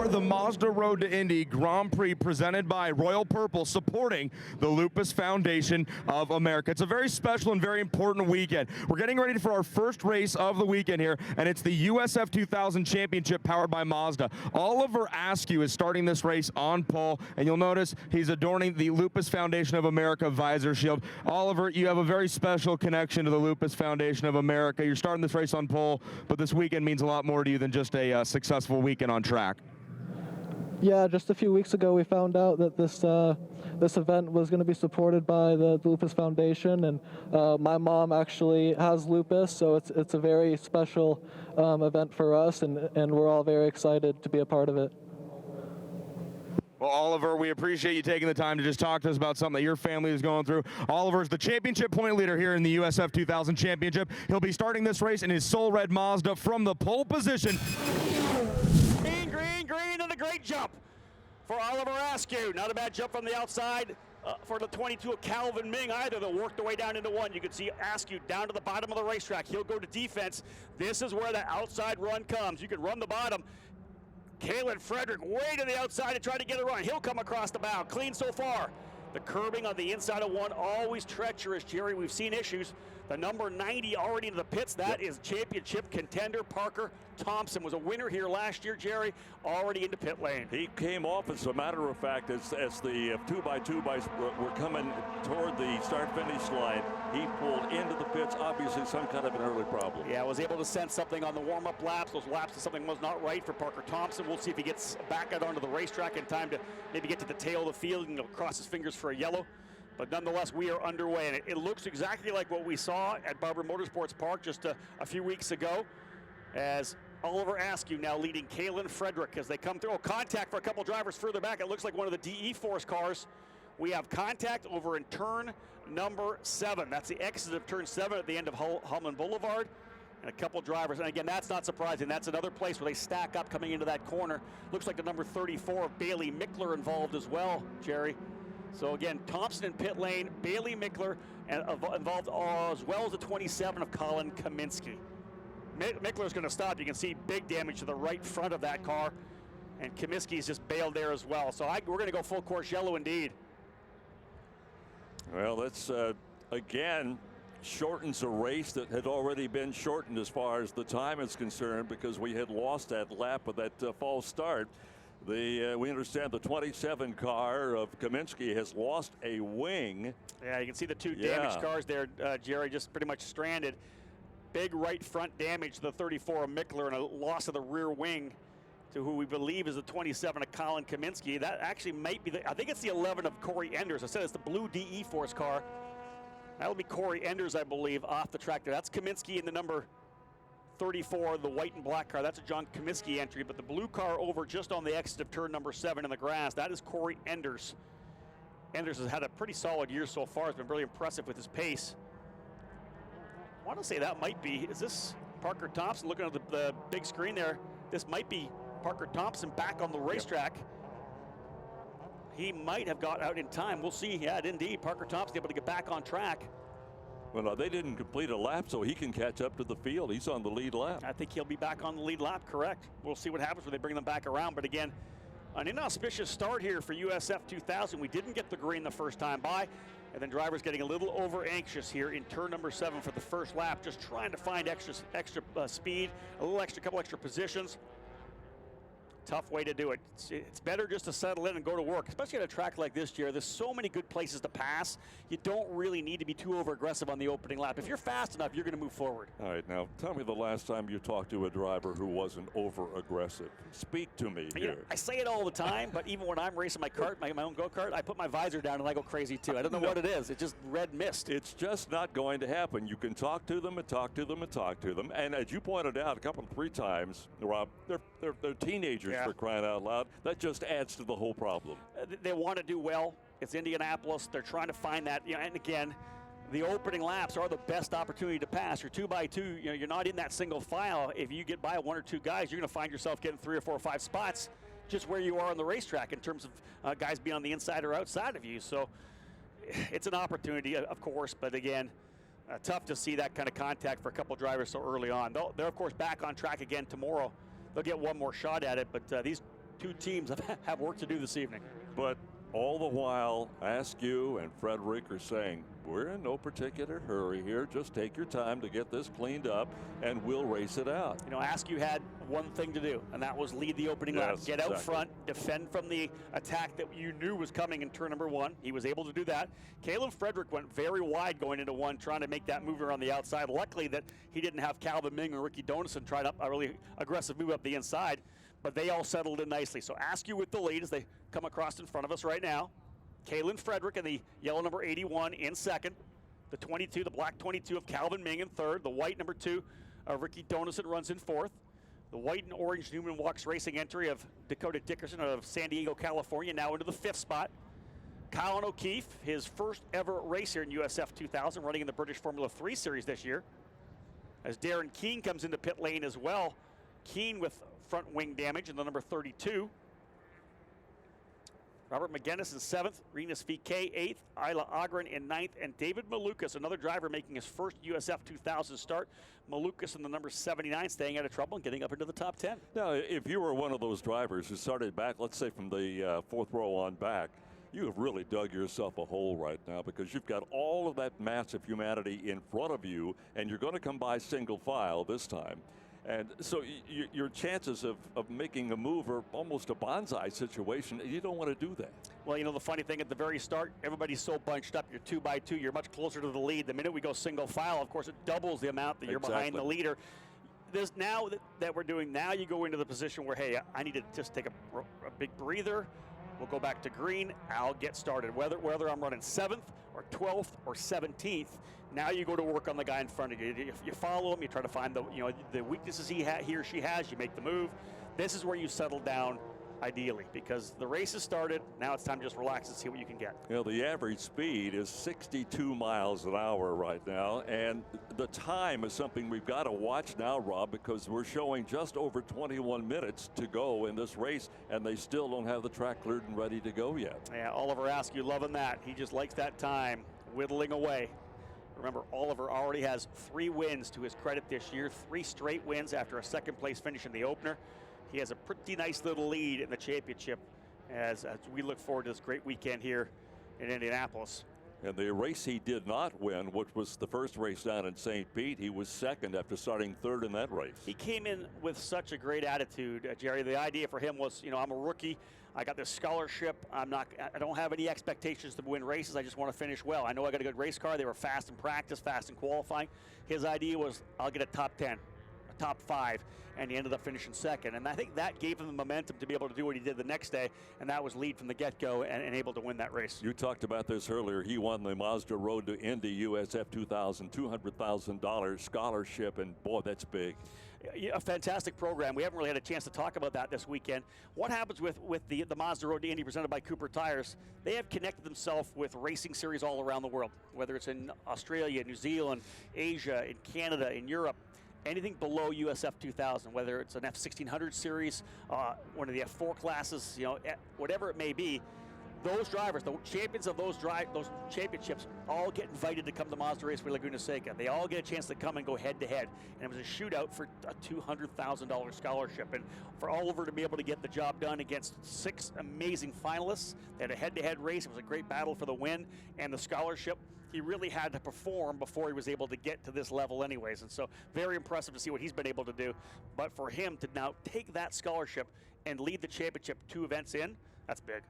for the Mazda Road to Indy Grand Prix presented by Royal Purple, supporting the Lupus Foundation of America. It's a very special and very important weekend. We're getting ready for our first race of the weekend here, and it's the USF 2000 Championship powered by Mazda. Oliver Askew is starting this race on pole, and you'll notice he's adorning the Lupus Foundation of America visor shield. Oliver, you have a very special connection to the Lupus Foundation of America. You're starting this race on pole, but this weekend means a lot more to you than just a successful weekend on track. Yeah, just a few weeks ago we found out that this event was going to be supported by the Lupus Foundation, and my mom actually has lupus, so it's a very special event for us, and we're all very excited to be a part of it. Well, Oliver, we appreciate you taking the time to just talk to us about something that your family is going through. Oliver's the championship point leader here in the USF 2000 Championship. He'll be starting this race in his Soul Red Mazda from the pole position. Green, and a great jump for Oliver Askew. Not a bad jump from the outside for the 22 of Calvin Ming either. They'll work their way down into one. You can see Askew down to the bottom of the racetrack. He'll go to defense. This is where the outside run comes. You can run the bottom. Kalen Frederick way to the outside to try to get a run. He'll come across the bow. Clean so far. The curbing on the inside of one, always treacherous, Jerry. We've seen issues. The number 90 already into the pits. That is championship contender Parker Thompson. Was a winner here last year, Jerry. Already into pit lane. He came off, as a matter of fact, as the 2x2 were coming toward the start-finish line. He pulled into the pits, obviously some kind of an early problem. Yeah, was able to sense something on the warm-up laps. Those laps that something was not right for Parker Thompson. We'll see if he gets back out onto the racetrack in time to maybe get to the tail of the field and cross his fingers for a yellow. But nonetheless, we are underway, and it looks exactly like what we saw at Barber Motorsports Park just a few weeks ago, as Oliver Askew now leading Kalen Frederick as they come through. Oh, contact for a couple drivers further back. It looks like one of the DE Force cars. We have contact over in turn number 7. That's the exit of turn 7 at the end of Hullman Boulevard. And a couple drivers, and again, that's not surprising. That's another place where they stack up coming into that corner. Looks like the number 34 of Bailey Mickler involved as well, Jerry. So again, Thompson in pit lane, Bailey Mickler involved as well as the 27 of Colin Kaminsky. Mickler's going to stop. You can see big damage to the right front of that car, and Kaminsky's just bailed there as well. So we're going to go full course yellow indeed. Well, that's again shortens a race that had already been shortened as far as the time is concerned, because we had lost that lap with that false start. We understand the 27 car of Kaminsky has lost a wing. Yeah, you can see the two damaged cars there, Jerry, just pretty much stranded. Big right front damage to the 34 of Mickler and a loss of the rear wing to who we believe is the 27 of Colin Kaminsky. That actually might be I think it's the 11 of Corey Enders. I said it's the blue DE Force car. That'll be Corey Enders, I believe, off the track there. That's Kaminsky in the number 34, the white and black car. That's a John Kaminsky entry, but the blue car over just on the exit of turn number 7 in the grass, that is Corey Enders. Enders has had a pretty solid year so far. He's been really impressive with his pace. I want to say that might be, is this Parker Thompson? Looking at the big screen there, this might be Parker Thompson back on the racetrack. Yep. He might have got out in time. We'll see. Yeah, indeed, Parker Thompson able to get back on track. Well, no, they didn't complete a lap, so he can catch up to the field. He's on the lead lap. I think he'll be back on the lead lap, correct. We'll see what happens when they bring them back around. But again, an inauspicious start here for USF 2000. We didn't get the green the first time by, and then drivers getting a little over anxious here in turn number 7 for the first lap, just trying to find extra speed, a little couple extra positions. Tough way to do it. It's better just to settle in and go to work, especially at a track like this, Jerry. There's so many good places to pass. You don't really need to be too over aggressive on the opening lap. If you're fast enough, you're going to move forward. All right, now tell me the last time you talked to a driver who wasn't over aggressive. Speak to me here. You know, I say it all the time, but even when I'm racing my kart, my own go-kart, I put my visor down and I go crazy too. I don't know what it is. It's just red mist. It's just not going to happen. You can talk to them and talk to them and talk to them. And as you pointed out a couple, 3 times, Rob, they're teenagers, for crying out loud. That just adds to the whole problem. They want to do well. It's Indianapolis. They're trying to find that. And again, the opening laps are the best opportunity to pass. You're 2x2. You're not in that single file. If you get by 1 or 2 guys, you're going to find yourself getting 3 or 4 or 5 spots just where you are on the racetrack in terms of guys being on the inside or outside of you. So it's an opportunity, of course, but again, tough to see that kind of contact for a couple drivers so early on. They're of course back on track again tomorrow. They'll get one more shot at it, but these two teams have work to do this evening. But all the while, Askew and Frederick are saying, we're in no particular hurry here. Just take your time to get this cleaned up, and we'll race it out. You know, Askew had one thing to do, and that was lead the opening lap. Get out front, defend from the attack that you knew was coming in turn number 1. He was able to do that. Caleb Frederick went very wide going into 1, trying to make that move around the outside. Luckily that he didn't have Calvin Ming or Ricky Donison try to a really aggressive move up the inside, but they all settled in nicely. So Askew with the lead as they come across in front of us right now. Kalen Frederick in the yellow number 81 in second. The 22, the black 22 of Calvin Ming in third. The white number 2 of Ricky Donison runs in fourth. The white and orange Newman Walks Racing entry of Dakota Dickerson of San Diego, California, now into the 5th spot. Colin O'Keefe, his first ever race here in USF 2000, running in the British Formula 3 Series this year. As Darren Keene comes into pit lane as well. Keene with front wing damage in the number 32. Robert McGinnis in 7th, Renus VK 8th, Isla Ogren in 9th, and David Malukas, another driver making his first USF 2000 start. Malukas in the number 79, staying out of trouble and getting up into the top 10. Now, if you were one of those drivers who started back, let's say from the 4th row on back, you have really dug yourself a hole right now, because you've got all of that massive humanity in front of you, and you're going to come by single file this time. And so your chances of making a move are almost a bonsai situation. You don't want to do that. Well, you know, the funny thing at the very start, everybody's so bunched up. You're 2 by 2. You're much closer to the lead. The minute we go single file, of course, it doubles the amount that you're behind the leader. There's now that we're doing, now you go into the position where, hey, I need to just take a big breather. We'll go back to green. I'll get started. Whether I'm running 7th or 12th or 17th, now you go to work on the guy in front of you. You follow him. You try to find the weaknesses he or she has. You make the move. This is where you settle down, ideally, because the race has started. Now it's time to just relax and see what you can get. You know, the average speed is 62 miles an hour right now, and the time is something we've got to watch now, Rob, because we're showing just over 21 minutes to go in this race, and they still don't have the track cleared and ready to go yet. Yeah, Oliver Askew loving that. He just likes that time whittling away. Remember, Oliver already has 3 wins to his credit this year, 3 straight wins after a 2nd place finish in the opener. He has a pretty nice little lead in the championship as we look forward to this great weekend here in Indianapolis. And the race he did not win, which was the first race down in St. Pete, he was 2nd after starting 3rd in that race. He came in with such a great attitude, Jerry. The idea for him was, you know, I'm a rookie. I got this scholarship. I don't have any expectations to win races. I just want to finish well. I know I got a good race car. They were fast in practice, fast in qualifying. His idea was, I'll get a top 10. Top 5, and he ended up finishing 2nd. And I think that gave him the momentum to be able to do what he did the next day, and that was lead from the get-go and able to win that race. You talked about this earlier. He won the Mazda Road to Indy USF 2000 $200,000 scholarship, and boy, that's big. A fantastic program. We haven't really had a chance to talk about that this weekend. What happens with the Mazda Road to Indy presented by Cooper Tires? They have connected themselves with racing series all around the world, whether it's in Australia, New Zealand, Asia, in Canada, in Europe. Anything below USF 2000, whether it's an F1600 series, one of the F4 classes, you know, whatever it may be, those drivers, the champions of those championships, all get invited to come to Mazda Raceway Laguna Seca. They all get a chance to come and go head-to-head. And it was a shootout for a $200,000 scholarship. And for Oliver to be able to get the job done against 6 amazing finalists, they had a head-to-head race. It was a great battle for the win and the scholarship. He really had to perform before he was able to get to this level anyways. And so very impressive to see what he's been able to do. But for him to now take that scholarship and lead the championship 2 events in, that's big.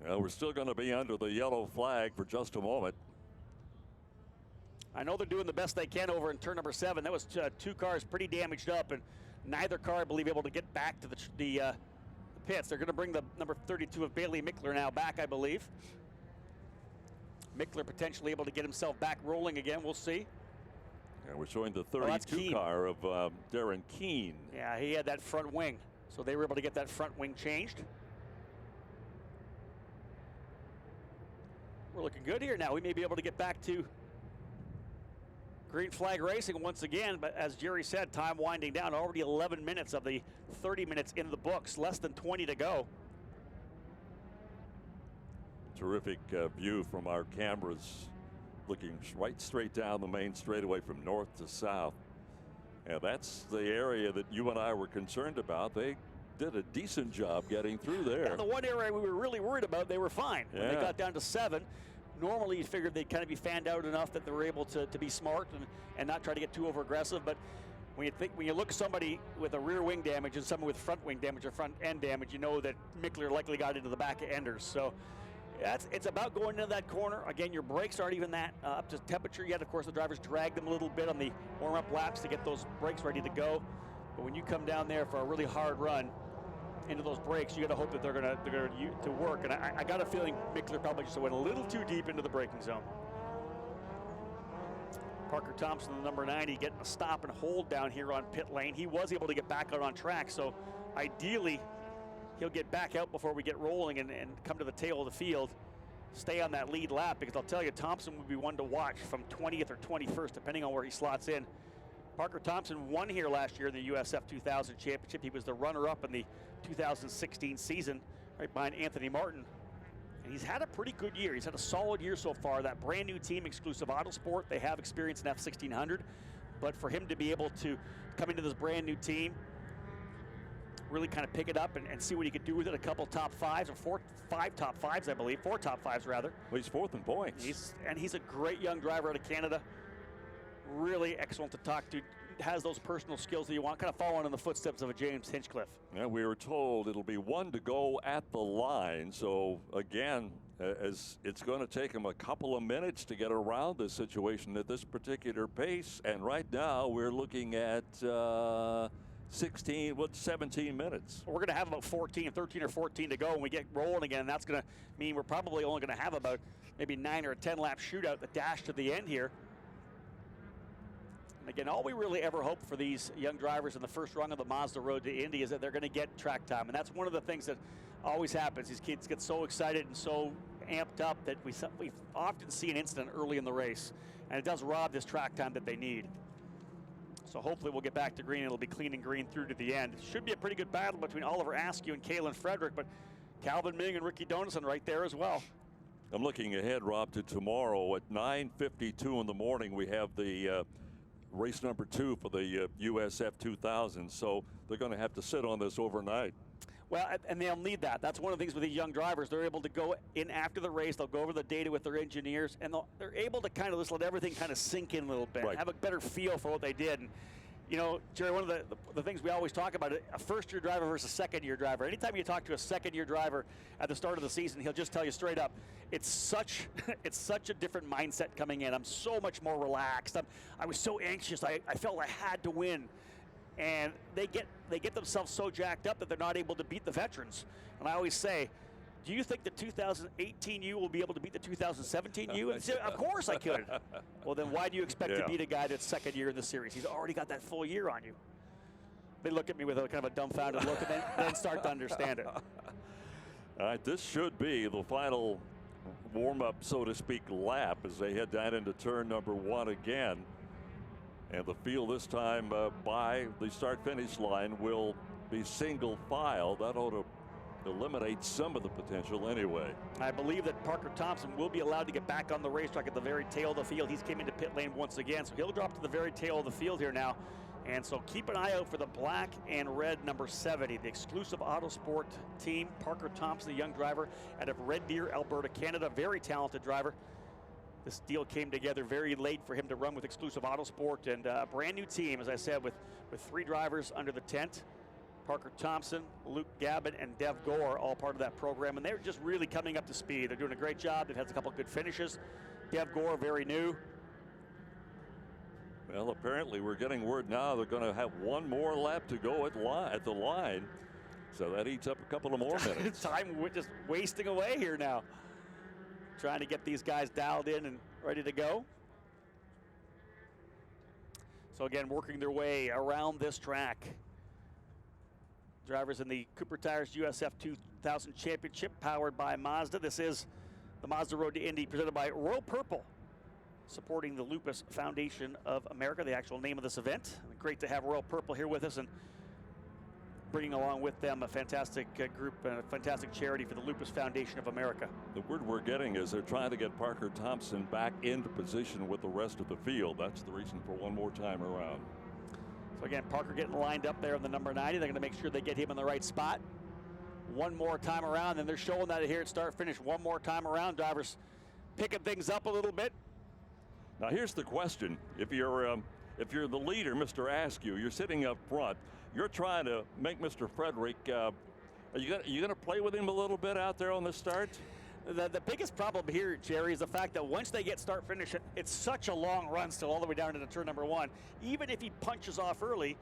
Well, we're still going to be under the yellow flag for just a moment. I know they're doing the best they can over in turn number 7. That was 2 cars pretty damaged up, and neither car, I believe, able to get back to the pits. They're going to bring the number 32 of Bailey Mickler now back, I believe. Mickler potentially able to get himself back rolling again. We'll see. And we're showing the 32 car of Darren Keene. Yeah, he had that front wing, so they were able to get that front wing changed. We're looking good here now. We may be able to get back to green flag racing once again, but as Jerry said, time winding down. Already 11 minutes of the 30 minutes in the books, less than 20 to go. Terrific view from our cameras, looking right straight down the main straightaway from north to south. And that's the area that you and I were concerned about. They did a decent job getting through there. Yeah, the one area we were really worried about, they were fine. When they got down to 7, normally you figured they'd kind of be fanned out enough that they were able to be smart and not try to get too over aggressive. But when you look at somebody with a rear wing damage and someone with front wing damage or front end damage, you know that Mickler likely got into the back of Enders. So it's about going into that corner. Again, your brakes aren't even that up to temperature yet. Of course, the drivers drag them a little bit on the warm-up laps to get those brakes ready to go. But when you come down there for a really hard run into those brakes, you got to hope that they're going to work. And I got a feeling Mickler probably just went a little too deep into the braking zone. Parker Thompson, the number 90, getting a stop and hold down here on pit lane. He was able to get back out on track, so ideally he'll get back out before we get rolling and come to the tail of the field, stay on that lead lap, because I'll tell you, Thompson would be one to watch from 20th or 21st, depending on where he slots in. Parker Thompson won here last year in the USF 2000 Championship. He was the runner-up in the 2016 season, right behind Anthony Martin. And he's had a pretty good year. He's had a solid year so far. That brand new team, Exclusive Autosport, they have experience in F1600. But for him to be able to come into this brand new team, really kind of pick it up and see what he could do with it. A couple top 5s, or 5 top 5s, I believe. 4 top 5s, rather. Well, he's 4th in points. He's a great young driver out of Canada. Really excellent to talk to. Has those personal skills that you want, kind of following in the footsteps of a James Hinchcliffe. Yeah, we were told it'll be 1 to go at the line. So again, as it's going to take him a couple of minutes to get around this situation at this particular pace. And right now we're looking at 17 minutes. We're going to have about 13 or 14 to go when we get rolling again. That's going to mean we're probably only going to have about maybe 9 or a 10 lap shootout, the dash to the end here. And again, all we really ever hope for these young drivers in the first rung of the Mazda road to Indy is that they're going to get track time. And that's one of the things that always happens. These kids get so excited and so amped up that we often see an incident early in the race. And it does rob this track time that they need. So hopefully we'll get back to green. It'll be clean and green through to the end. It should be a pretty good battle between Oliver Askew and Kalen Frederick, but Calvin Ming and Ricky Donison right there as well. I'm looking ahead, Rob, to tomorrow at 9:52 in the morning. We have the race number 2 for the USF 2000. So they're going to have to sit on this overnight. Well, and they'll need that. That's one of the things with these young drivers. They're able to go in after the race. They'll go over the data with their engineers, and they're able to kind of just let everything kind of sink in a little bit, have a better feel for what they did. And, you know, Jerry, one of the things we always talk about, a first-year driver versus a second-year driver. Anytime you talk to a second-year driver at the start of the season, he'll just tell you straight up, it's such a different mindset coming in. I'm so much more relaxed. I was so anxious. I felt I had to win. And they get themselves so jacked up that they're not able to beat the veterans. And I always say, do you think the 2018 you will be able to beat the 2017 you? And say, of course I could. Well, then why do you expect to beat a guy that's second year in the series? He's already got that full year on you. They look at me with a kind of a dumbfounded look and then start to understand it. All right, this should be the final warm-up, so to speak, lap as they head down into turn number 1 again. And the field this time by the start-finish line will be single file. That ought to eliminate some of the potential anyway. I believe that Parker Thompson will be allowed to get back on the racetrack at the very tail of the field. He's came into pit lane once again, so he'll drop to the very tail of the field here now. And so keep an eye out for the black and red number 70, the Exclusive Autosport team. Parker Thompson, the young driver out of Red Deer, Alberta, Canada. Very talented driver. This deal came together very late for him to run with Exclusive Autosport, and a brand new team, as I said, with 3 drivers under the tent. Parker Thompson, Luke Gabin, and Dev Gore, all part of that program, and they're just really coming up to speed. They're doing a great job. They've had a couple of good finishes. Dev Gore, very new. Well, apparently we're getting word now they're going to have 1 more lap to go at the line, so that eats up a couple of more minutes. Time just wasting away here now. Trying to get these guys dialed in and ready to go. So again, working their way around this track. Drivers in the Cooper Tires USF 2000 Championship powered by Mazda. This is the Mazda Road to Indy presented by Royal Purple, supporting the Lupus Foundation of America, the actual name of this event. Great to have Royal Purple here with us and bringing along with them a fantastic group and a fantastic charity for the Lupus Foundation of America. The word we're getting is they're trying to get Parker Thompson back into position with the rest of the field. That's the reason for 1 more time around. So again, Parker getting lined up there on the number 90. They're going to make sure they get him in the right spot. One more time around, and they're showing that here at start finish. One more time around, drivers picking things up a little bit. Now here's the question: if you're the leader, Mr. Askew, you're sitting up front, you're trying to make Mr. Frederick. Are you gonna play with him a little bit out there on the start? The biggest problem here, Jerry, is the fact that once they get start finish, it's such a long run still all the way down into turn number 1. Even if he punches off early,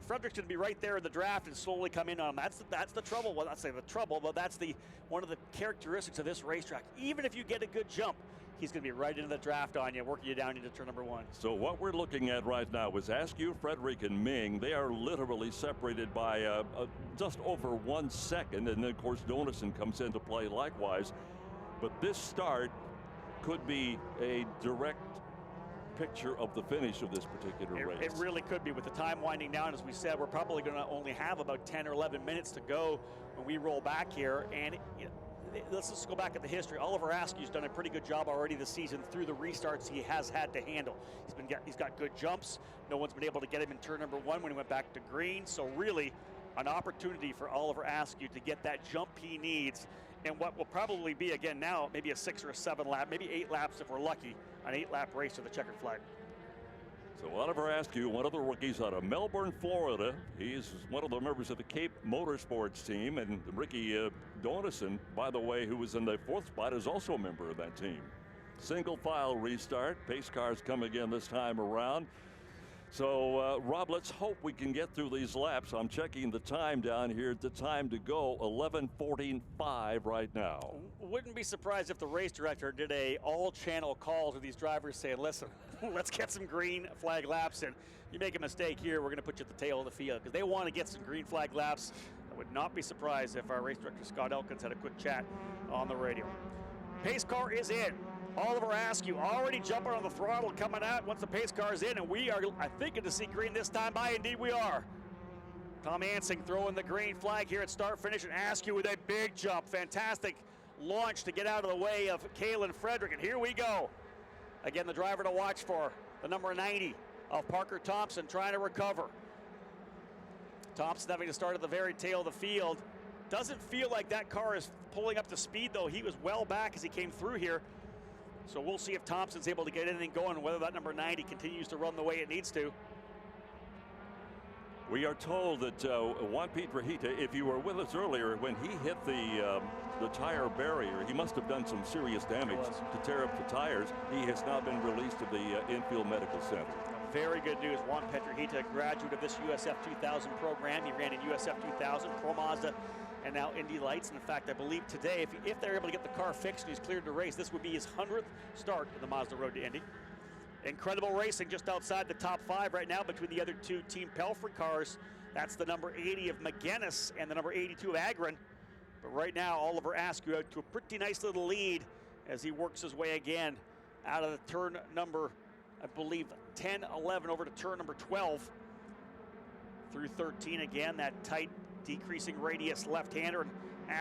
Frederick's going to be right there in the draft and slowly come in on him. That's the trouble. Well, not say the trouble, but that's one of the characteristics of this racetrack. Even if you get a good jump, he's going to be right into the draft on you, working you down into turn number 1. So what we're looking at right now is Askew, Frederick, and Ming. They are literally separated by just over 1 second, and then of course Donison comes into play likewise. But this start could be a direct picture of the finish of this particular race. It really could be, with the time winding down. As we said, we're probably going to only have about 10 or 11 minutes to go when we roll back here. And let's just go back at the history. Oliver Askew's done a pretty good job already this season through the restarts he has had to handle. He's got good jumps. No one's been able to get him in turn number 1 when he went back to green. So really an opportunity for Oliver Askew to get that jump he needs. And what will probably be, again, now maybe a 6 or a 7 lap, maybe 8 laps if we're lucky, an 8-lap race to the checkered flag. So Oliver Askew, one of the rookies out of Melbourne, Florida. He's one of the members of the Cape Motorsports team. And Ricky Donison, by the way, who was in the 4th spot, is also a member of that team. Single file restart. Pace cars come again this time around. So, Rob, let's hope we can get through these laps. I'm checking the time down here. The time to go, 11:45 right now. Wouldn't be surprised if the race director did a all-channel call to these drivers saying, listen, let's get some green flag laps in. You make a mistake here, we're going to put you at the tail of the field, because they want to get some green flag laps. I would not be surprised if our race director, Scott Elkins, had a quick chat on the radio. Pace car is in. Oliver Askew already jumping on the throttle, coming out once the pace car is in, and we are, I think, going to see green this time by. Indeed we are. Tom Ansing throwing the green flag here at start finish, and Askew with a big jump. Fantastic launch to get out of the way of Kalen Frederick, and here we go. Again, the driver to watch for, the number 90 of Parker Thompson, trying to recover. Thompson having to start at the very tail of the field. Doesn't feel like that car is pulling up to speed, though. He was well back as he came through here. So we'll see if Thompson's able to get anything going, whether that number 90 continues to run the way it needs to. We are told that Juan Piedrahita, if you were with us earlier, when he hit the tire barrier, he must have done some serious damage to tear up the tires. He has now been released to the infield medical center. Very good news. Juan Piedrahita, a graduate of this USF 2000 program. He ran in USF 2000, Pro Mazda, and now Indy Lights. And in fact, I believe today, if they're able to get the car fixed and he's cleared to race, this would be his 100th start in the Mazda Road to Indy. Incredible racing just outside the top 5 right now between the other 2 Team Pelfrey cars. That's the number 80 of McGuinness and the number 82 of Agron. But right now, Oliver Askew out to a pretty nice little lead as he works his way again out of the turn number, I believe, 10, 11 over to turn number 12. Through 13 again, that tight decreasing radius left-hander, and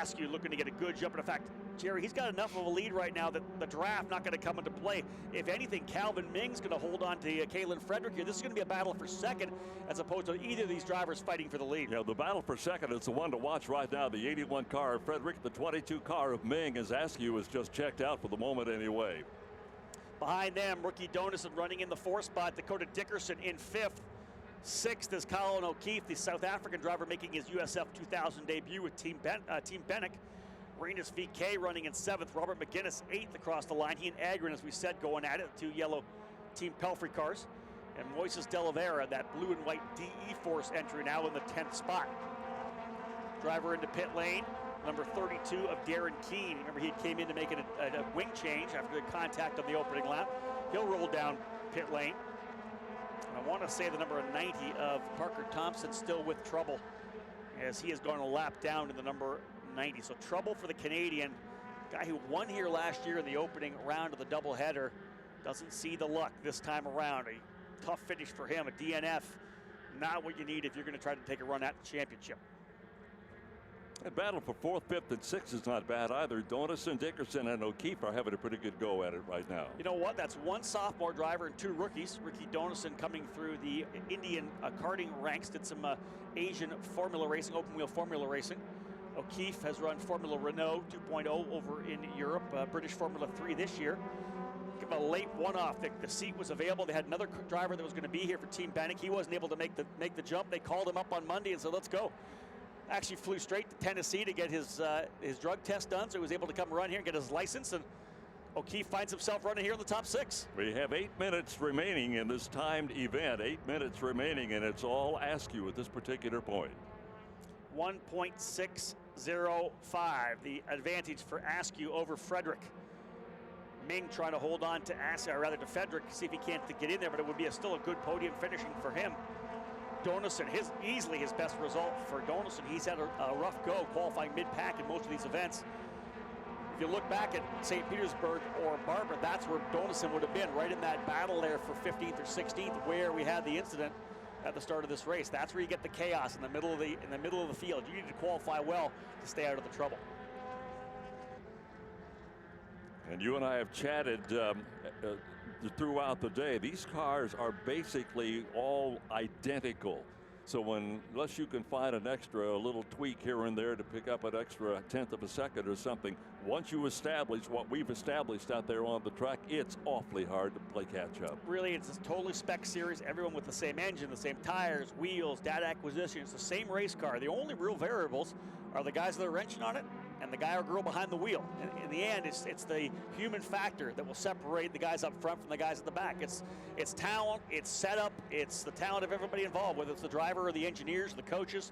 Askew looking to get a good jump. And in fact, Jerry, he's got enough of a lead right now that the draft not going to come into play. If anything, Calvin Ming's going to hold on to Kalen Frederick here. This is going to be a battle for second as opposed to either of these drivers fighting for the lead. Yeah, the battle for second is the one to watch right now. The 81 car of Frederick, the 22 car of Ming, as Askew is just checked out for the moment anyway. Behind them, rookie Donison running in the 4th spot. Dakota Dickerson in 5th. 6th is Colin O'Keefe, the South African driver, making his USF 2000 debut with Team Bennick. Renus VK running in 7th. Robert McGuinness 8th across the line. He and Agron, as we said, going at it. 2 yellow Team Pelfrey cars. And Moises de Oliveira, that blue and white DE Force entry, now in the 10th spot. Driver into pit lane, number 32 of Darren Keene. Remember, he came in to make it a wing change after the contact on the opening lap. He'll roll down pit lane. I want to say the number 90 of Parker Thompson still with trouble, as he has gone a lap down to the number 90. So trouble for the Canadian guy who won here last year in the opening round of the doubleheader. Doesn't see the luck this time around. A tough finish for him, a DNF. Not what you need if you're going to try to take a run at the championship. And battle for 4th, 5th, and 6th is not bad either. Donison, Dickerson, and O'Keefe are having a pretty good go at it right now. You know what? That's one sophomore driver and 2 rookies. Ricky Donison coming through the Indian karting ranks, did some Asian formula racing, open wheel formula racing. O'Keefe has run Formula Renault 2.0 over in Europe, British Formula 3 this year. Give him a late one-off. The seat was available. They had another driver that was going to be here for Team Bannock. He wasn't able to make the jump. They called him up on Monday and said, let's go. Actually flew straight to Tennessee to get his drug test done, so he was able to come run here and get his license, and O'Keefe finds himself running here in the top 6. We have 8 minutes remaining in this timed event. 8 minutes remaining, and it's all Askew at this particular point. 1.605, the advantage for Askew over Frederick. Ming trying to hold on to Askew, or rather to Frederick, see if he can't get in there, but it would be still a good podium finishing for him. Donison, easily his best result for Donison. He's had a rough go qualifying mid-pack in most of these events. If you look back at St. Petersburg or Barbara, that's where Donison would have been, right in that battle there for 15th or 16th, where we had the incident at the start of this race. That's where you get the chaos in the middle of the field. You need to qualify well to stay out of the trouble. And you and I have chatted throughout the day. These cars are basically all identical. So unless you can find a little tweak here and there to pick up an extra 1/10 of a second or something, once you establish what we've established out there on the track, it's awfully hard to play catch up. Really, it's a totally spec series, everyone with the same engine, the same tires, wheels, data acquisition. It's the same race car. The only real variables are the guys that are wrenching on it and the guy or girl behind the wheel. In the end, it's the human factor that will separate the guys up front from the guys at the back. It's talent, it's setup, it's the talent of everybody involved, whether it's the driver or the engineers, the coaches,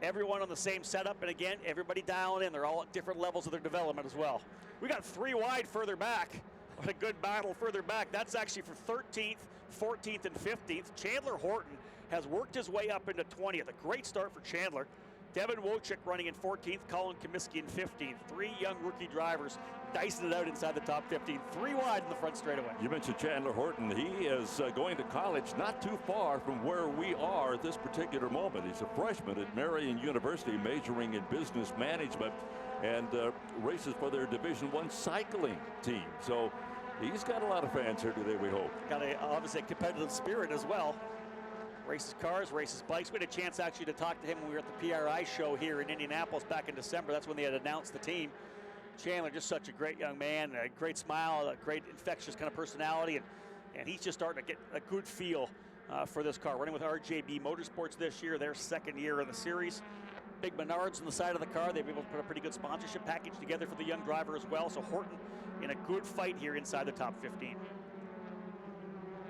everyone on the same setup. And again, everybody dialing in. They're all at different levels of their development as well. We got 3 wide further back. What a good battle further back. That's actually for 13th, 14th, and 15th. Chandler Horton has worked his way up into 20th. A great start for Chandler. Devin Wojcik running in 14th, Colin Comiskey in 15th. 3 young rookie drivers dicing it out inside the top 15. 3 wide in the front straightaway. You mentioned Chandler Horton. He is going to college not too far from where we are at this particular moment. He's a freshman at Marion University, majoring in business management, and races for their Division I cycling team. So he's got a lot of fans here today, we hope. Got obviously a competitive spirit as well. Races cars, races bikes. We had a chance actually to talk to him when we were at the PRI show here in Indianapolis back in December. That's when they had announced the team. Chandler, just such a great young man, a great smile, a great infectious kind of personality, and he's just starting to get a good feel for this car. Running with RJB Motorsports this year, their 2nd year in the series. Big Menards on the side of the car. They've been able to put a pretty good sponsorship package together for the young driver as well. So Horton in a good fight here inside the top 15.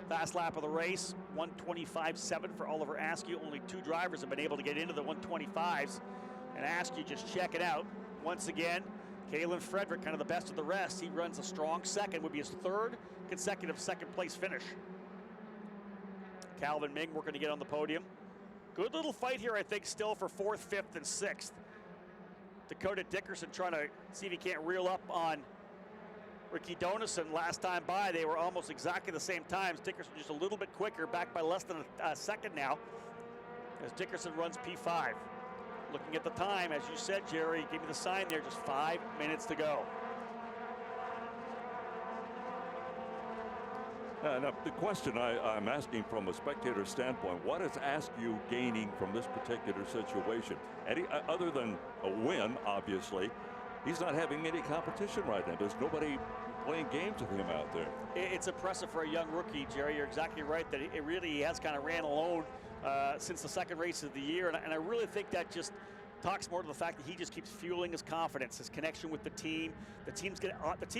Fast lap of the race, 125.7 for Oliver Askew. Only 2 drivers have been able to get into the 125s. And Askew, just check it out. Once again, Kalen Frederick, kind of the best of the rest. He runs a strong second, would be his 3rd consecutive 2nd place finish. Calvin Ming working to get on the podium. Good little fight here, I think, still for 4th, 5th, and 6th. Dakota Dickerson trying to see if he can't reel up on Ricky Donison. Last time by, they were almost exactly the same times. Dickerson just a little bit quicker, back by less than a second now, as Dickerson runs P5. Looking at the time, as you said, Jerry, give me the sign there, just 5 minutes to go. Now, the question I'm asking from a spectator standpoint, what is Askew gaining from this particular situation? Other than a win, obviously, he's not having any competition right now. There's nobody playing games with him out there. It's impressive for a young rookie, Jerry. You're exactly right that he has kind of ran alone since the 2nd race of the year. And I really think that just talks more to the fact that he just keeps fueling his confidence, his connection with the team. The team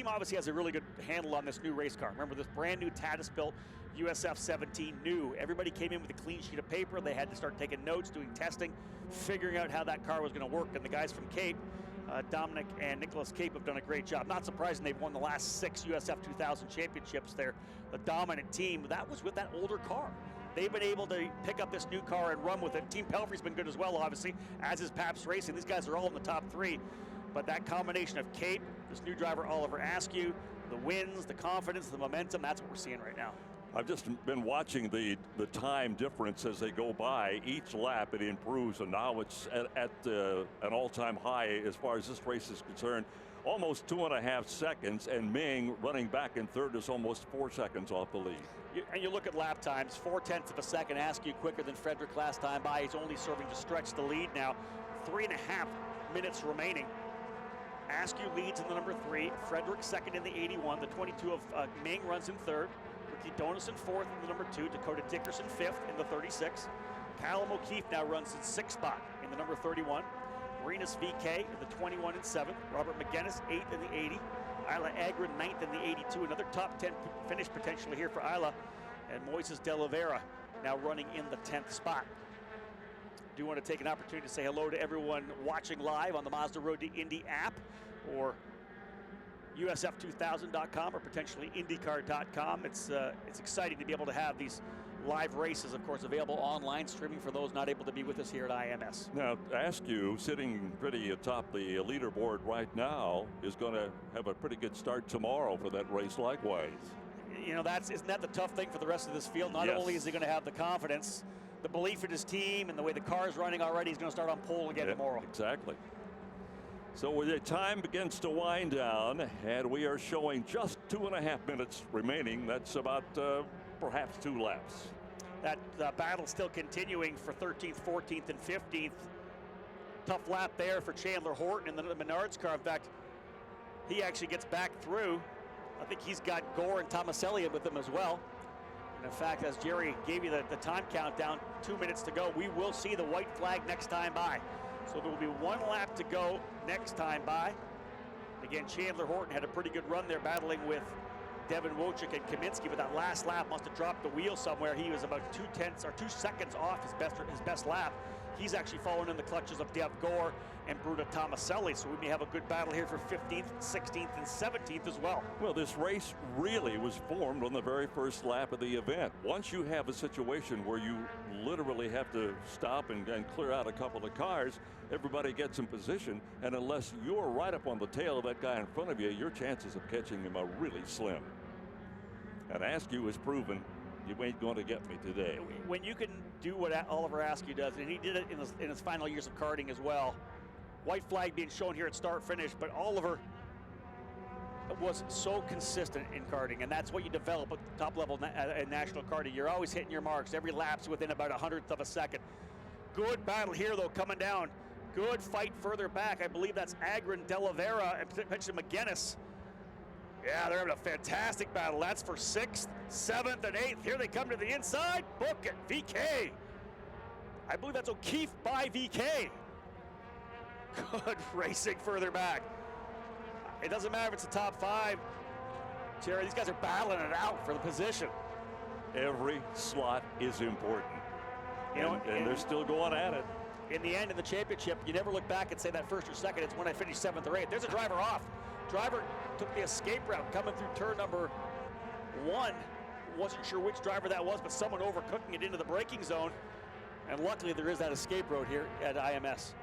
obviously has a really good handle on this new race car. Remember, this brand new Tatis-built USF 17 new. Everybody came in with a clean sheet of paper. They had to start taking notes, doing testing, figuring out how that car was going to work. And the guys from Cape, Dominic and Nicholas Cape, have done a great job. Not surprising they've won the last 6 USF 2000 championships. They're the dominant team. That was with that older car. They've been able to pick up this new car and run with it. Team Pelfrey's been good as well, obviously, as is Pabst Racing. These guys are all in the top 3. But that combination of Cape, this new driver Oliver Askew, the wins, the confidence, the momentum, that's what we're seeing right now. I've just been watching the time difference as they go by. Each lap it improves, and now it's at an all-time high as far as this race is concerned. Almost 2.5 seconds, and Ming running back in third is almost 4 seconds off the lead. And you look at lap times, 0.4 of a second. Askew quicker than Frederick last time by. He's only serving to stretch the lead now. 3.5 minutes remaining. Askew leads in the number 3. Frederick second in the 81. The 22 of Ming runs in third. Ricky Donis in fourth in the number 2. Dakota Dickerson fifth in the 36. Callum O'Keefe now runs in sixth spot in the number 31. Renus VK in the 21 and 7th. Robert McGinnis 8th in the 80. Isla Agron 9th in the 82. Another top 10 finish potentially here for Isla. And Moises de Oliveira now running in the 10th spot. Do want to take an opportunity to say hello to everyone watching live on the Mazda Road to Indy app, or USF2000.com, or potentially IndyCar.com. It's exciting to be able to have these live races, of course, available online streaming for those not able to be with us here at IMS. Now, Askew, sitting pretty atop the leaderboard right now, is going to have a pretty good start tomorrow for that race likewise. You know, isn't that the tough thing for the rest of this field? Not only is he going to have the confidence, the belief in his team, and the way the car is running already, he's going to start on pole again tomorrow. Exactly. So the time begins to wind down, and we are showing just 2.5 minutes remaining. That's about perhaps 2 laps. That battle still continuing for 13th, 14th, and 15th. Tough lap there for Chandler Horton in the Menards car. In fact, he actually gets back through. I think he's got Gore and Tomaselli with him as well. And in fact, as Jerry gave you the time countdown, 2 minutes to go, we will see the white flag next time by. So there will be 1 lap to go next time by. Again, Chandler Horton had a pretty good run there battling with Devin Wojcik and Kaminsky, but that last lap must have dropped the wheel somewhere. He was about 2 seconds off his best lap. He's actually fallen in the clutches of Dev Gore and Bruno Tomaselli, so we may have a good battle here for 15th, 16th, and 17th as well. Well, this race really was formed on the very first lap of the event. Once you have a situation where you literally have to stop and clear out a couple of cars, everybody gets in position, and unless you're right up on the tail of that guy in front of you, your chances of catching him are really slim. And Askew has proven you ain't going to get me today. When you can do what Oliver Askew does, and he did it in his final years of karting as well. White flag being shown here at start finish, but Oliver was so consistent in karting, and that's what you develop at the top level in national karting. You're always hitting your marks. Every lap's within about 100th of a second. Good battle here though, coming down. Good fight further back. I believe that's Agron, De Oliveira, and potentially McGinnis. Yeah, they're having a fantastic battle. That's for 6th, 7th, and 8th. Here they come to the inside. Book it, VK. I believe that's O'Keefe by VK. Good racing further back. It doesn't matter if it's the top 5. Terry, these guys are battling it out for the position. Every slot is important. And they're still going at it. In the end, in the championship, you never look back and say that first or second. It's when I finished 7th or 8th. There's a driver off. Driver took the escape route coming through turn number 1. Wasn't sure which driver that was, but someone overcooking it into the braking zone. And luckily there is that escape road here at IMS.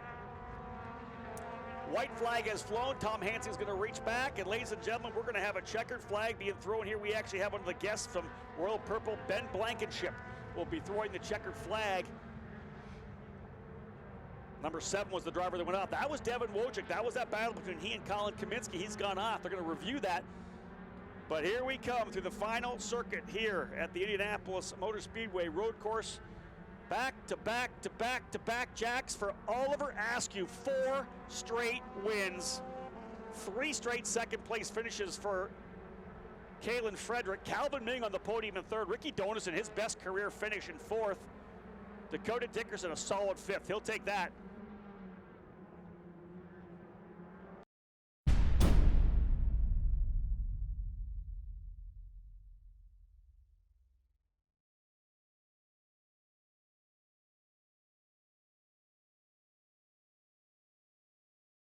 White flag has flown. Tom Hansing's going to reach back. And ladies and gentlemen, we're going to have a checkered flag being thrown here. We actually have one of the guests from Royal Purple, Ben Blankenship, will be throwing the checkered flag. Number 7 was the driver that went off. That was Devin Wojcik. That was that battle between he and Colin Kaminsky. He's gone off. They're going to review that. But here we come through the final circuit here at the Indianapolis Motor Speedway road course. Back to back to back to back jacks for Oliver Askew. 4 straight wins. 3 straight second place finishes for Kalen Frederick. Calvin Ming on the podium in 3rd. Ricky Donis in his best career finish in 4th. Dakota Dickerson a solid 5th. He'll take that.